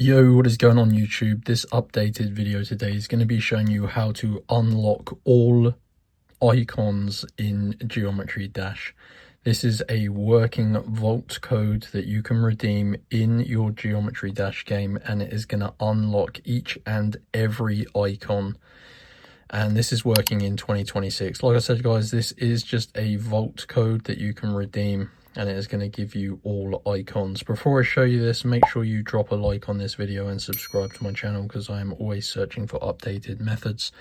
Yo, what is going on YouTube? This updated video today is going to be showing you how to unlock all icons in Geometry Dash. This is a working vault code that you can redeem in your Geometry Dash game, and it is going to unlock each and every icon. And this is working in 2026. Like I said, guys, this is just a vault code that you can redeem, and it is going to give you all icons. Before I show you this, make sure you drop a like on this video and subscribe to my channel, because I am always searching for updated methods.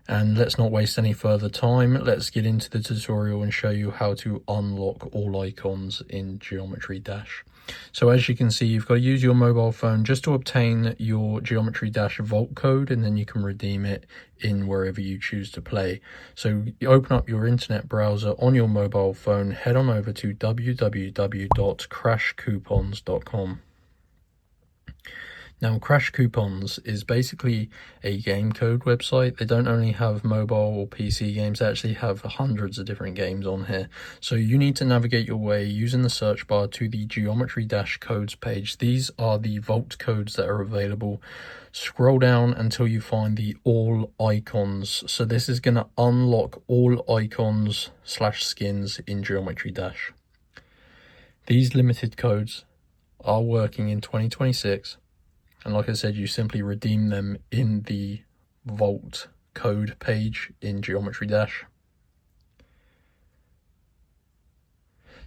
And let's not waste any further time. Let's get into the tutorial and show you how to unlock all icons in Geometry Dash. So as you can see, you've got to use your mobile phone just to obtain your Geometry Dash vault code, and then you can redeem it in wherever you choose to play. So you open up your internet browser on your mobile phone, head on over to www.crashcoupons.com. Now, Crash Coupons is basically a game code website. They don't only have mobile or PC games, they actually have hundreds of different games on here. So you need to navigate your way using the search bar to the Geometry Dash codes page. These are the vault codes that are available. Scroll down until you find the all icons. So this is going to unlock all icons / skins in Geometry Dash. These limited codes are working in 2026. And like I said, you simply redeem them in the vault code page in Geometry Dash.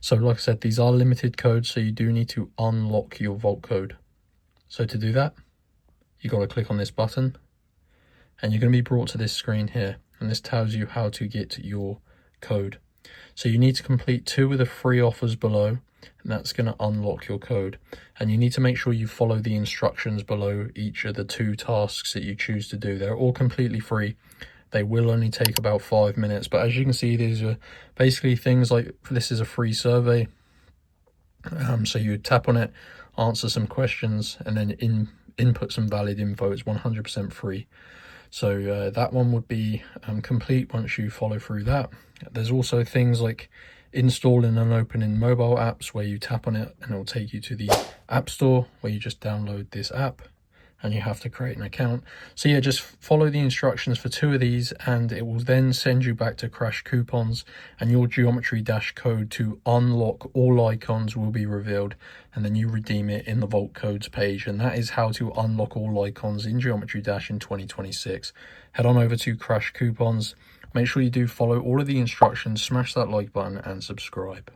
So like I said, these are limited codes, so you do need to unlock your vault code. So to do that, you got to click on this button, and you're going to be brought to this screen here. And this tells you how to get your code. So you need to complete 2 of the 3 offers below, and that's going to unlock your code. And you need to make sure you follow the instructions below each of the 2 tasks that you choose to do. They're all completely free. They will only take about 5 minutes, but as you can see, these are basically things like, this is a free survey. So you tap on it, answer some questions, and then input some valid info. It's 100% free. So that one would be complete once you follow through that. There's also things like installing and opening mobile apps, where you tap on it and it will take you to the App Store, where you just download this app and you have to create an account. So yeah, just follow the instructions for 2 of these, and it will then send you back to Crash Coupons, and your Geometry Dash code to unlock all icons will be revealed, and then you redeem it in the vault codes page. And that is how to unlock all icons in Geometry Dash in 2026. Head on over to Crash Coupons. Make sure you do follow all of the instructions, smash that like button and subscribe.